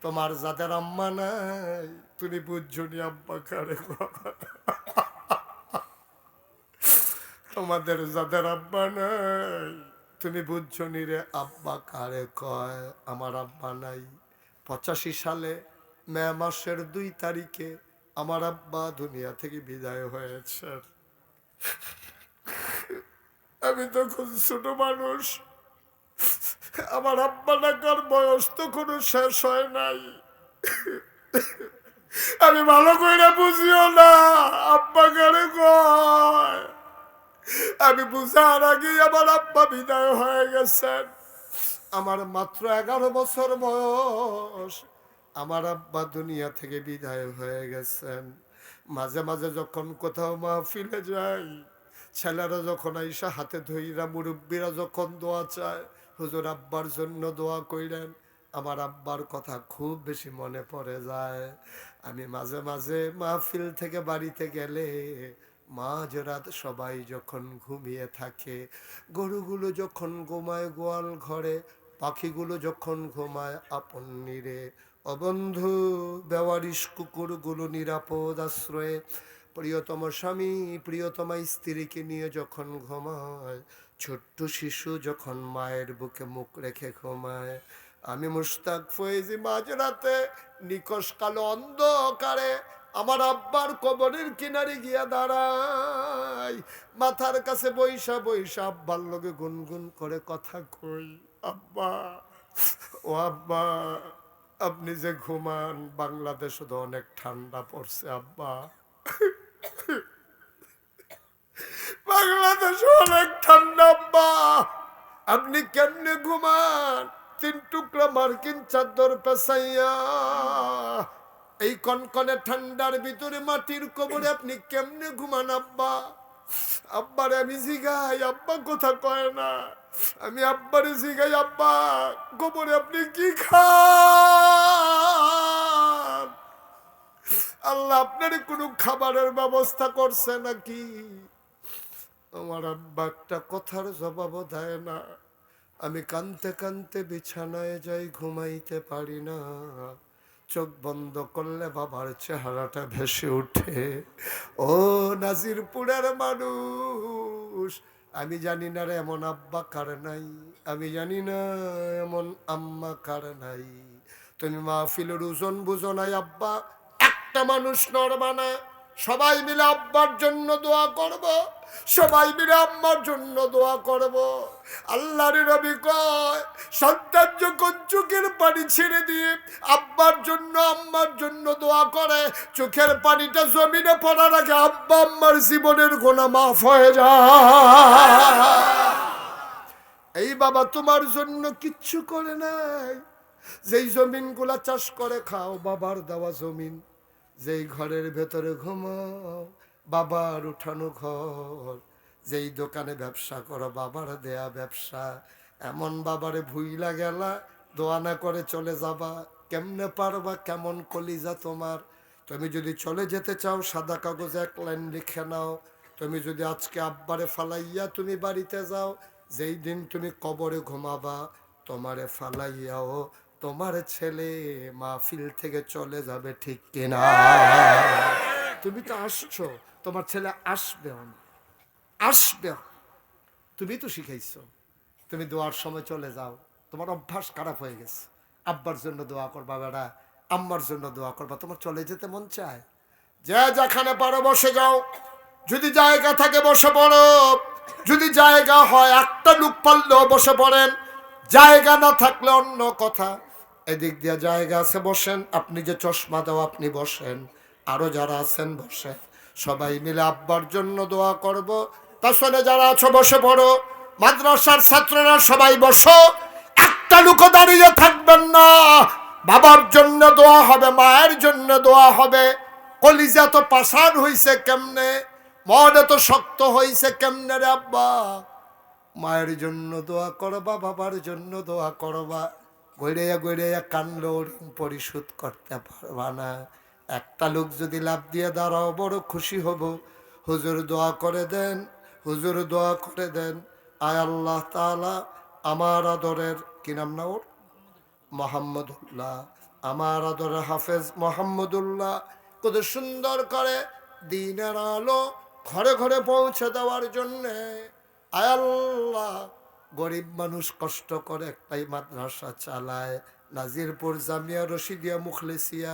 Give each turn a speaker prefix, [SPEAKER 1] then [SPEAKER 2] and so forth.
[SPEAKER 1] তোমার যাদের আম্মা নাই তুমি বুঝছনি আব্বা কারে কয়। তোমাদের যাদের আব্বা নাই তুমি বুঝছনি রে আব্বা কারে কয়। আমার আব্বা নাই। 85 সালে মে মাসের 2 তারিখে আমার আব্বা দুনিয়া থেকে বিদায় হয়েছেন। আমি তখন ছোট মানুষ, আমার আব্বা ডাকার বয়স তখনও শেষ হয় নাই। আমি ভালো করে বুঝিও না আব্বা কারে কয়। আমি বুঝার আগে আমার আব্বা বিদায় হয়ে গেছেন। আমার মাত্র 11 বছর বয়স, আমার আব্বা দুনিয়া থেকে বিদায় হয়ে গেছেন। মাঝে মাঝে যখন কোথাও মাহফিলে যাই, ছেলেরা যখন আইসা হাতে ধইরা, মুরব্বীরা যখন দোয়া চায়, হুজুর আব্বার জন্য দোয়া কইরেন, আমার আব্বার কথা খুব বেশি মনে পড়ে যায়। আমি মাঝে মাঝে মাহফিল থেকে বাড়িতে গেলে মাঝরাত সবাই যখন ঘুমিয়ে থাকে, গরুগুলো যখন ঘুমায় গোয়াল ঘরে, পাখিগুলো যখন ঘুমায় আপন নীড়ে, অবন্ধু বেওয়ারিশ কুকুরগুলো নিরাপদ আশ্রয়ে প্রিয়তম স্বামী প্রিয়তমা স্ত্রীকে নিয়ে যখন ঘুমায়, ছোট্ট শিশু যখন মায়ের বুকে মুখ রেখে ঘুমায়, আমি মুশতাক ফয়েজি মাঝরাতে নিকশ কালো অন্ধকারে আমার আব্বার কবরের কিনারে গিয়া দাঁড়াই, মাথার কাছে বৈশা বৈশা আব্বার লগে গুনগুন করে কথা কই। আব্বা, ও আব্বা, আপনি যে ঘুমান, বাংলাদেশে তো অনেক ঠান্ডা পড়ছে আব্বা, বাংলাদেশে অনেক ঠান্ডা আব্বা, আপনি কেমনে ঘুমান 3 টুকরা মার্কিন চাদর পেছাইয়া এই কনকনে ঠান্ডার ভিতরে মাটির কবরে আপনি কেমনে ঘুমান আব্বা? আব্বারে আমি জিগাই, আব্বা কথা কয় না। আমি আব্বারে জিগাই, আব্বা কবরে আপনি কি খান? আল্লাহ আপনার কোনো খাবারের ব্যবস্থা করছে নাকি? আমার আব্বা একটা কথার জবাবও দেয় না। আমি কানতে কানতে বিছানায় যাই, ঘুমাইতে পারি না। চোখ বন্ধ করলে বাবার চেহারাটা ভেসে উঠে। ও নাজিরপুরের মানুষ, আমি জানি না রে এমন আব্বা কার নাই, আমি জানি না এমন আম্মা কার নাই। তুমি মাহফিলের ওজন বুঝো নাই আব্বা, একটা মানুষ নড়বা না। সবাই মিলে আব্বার জন্য দোয়া করব, সবাই মিলে আম্মার জন্য দোয়া করব। আল্লাহর নবী কয়, সন্তান যখন চোখের পানি ছেড়ে দিয়ে আব্বার জন্য আম্মার জন্য দোয়া করে, চোখের পানিটা জমিনে পড়ার আগে আব্বা আম্মার জীবনের গুনাহ মাফ হয়ে যায়। এই বাবা তোমার জন্য কিচ্ছু করে নাই। যেই জমিনগুলা চাষ করে খাও বাবার দেওয়া জমিন, যেই ঘরের ভেতরে ঘুমাও বাবার উঠানো ঘর, যেই দোকানে ব্যবসা করো বাবার দেয়া ব্যবসা, এমন বাবারে ভুইলা গেলা, দোয়া না করে চলে যাবা, কেমনে পারবা? কেমন কলিজা তোমার? তুমি যদি চলে যেতে চাও সাদা কাগজে 1 লাইন লিখে নাও। তুমি যদি আজকে আব্বারে ফালাইয়া তুমি বাড়িতে যাও, যেই দিন তুমি কবরে ঘুমাবা, তোমারে ফালাইয়াও তোমার ছেলে মাহফিল থেকে চলে যাবে, ঠিক কিনা? তুমি তো আসছো, তোমার ছেলে আসবেও না, আসবেও। তুমি তো শিখাইছো, তুমি দোয়ার সময় চলে যাও, তোমার অভ্যাস খারাপ হয়ে গেছে। আব্বার জন্য দোয়া করবা বেড়া, আম্মার জন্য দোয়া করবা, তোমার চলে যেতে মন চায়? যে যেখানে পারো বসে যাও, যদি জায়গা থাকে বসে পড়ো, যদি জায়গা হয় একটা লোক পারলেও বসে পড়েন, জায়গা না থাকলে অন্য কথা। এদিক দিয়ে জায়গা আছে বসেন, আপনি যে চশমা দাও আপনি বসেন, আরো যারা আছেন বসেন, সবাই মিলে আব্বার জন্য দোয়া করব। পেছনে যারা আছো বসে পড়ো, মাদ্রাসার ছাত্ররা সবাই বসো, একটা লোক দাঁড়িয়ে থাকবেন না। বাবার জন্য দোয়া হবে, মায়ের জন্য দোয়া হবে। কলিজা তো পাষাণ হইছে কেমনে, মন এত শক্ত হইছে কেমনে রে আব্বা? মায়ের জন্য দোয়া করবা, বাবার জন্য দোয়া করবা, গড়িয়া গড়িয়া কানলো ঋণ পরিশোধ করতে পারবা না। একটা লোক যদি লাভ দিয়ে দাঁড়াও বড় খুশি হব। হুজুর দোয়া করে দেন, হুজুর দোয়া করে দেন। আয় আল্লাহ তাআলা আমার আদরের কি নাম না ওর, মোহাম্মদুল্লাহ, আমার আদর হাফেজ মোহাম্মদুল্লাহ কত সুন্দর করে দিনের আলো ঘরে ঘরে পৌঁছে দেওয়ার জন্যে, আয় আল্লাহ, গরিব মানুষ কষ্ট করে একটাই মাদ্রাসা চালায়, নাজিরপুর জামিয়া রশিদিয়া মুখলেসিয়া।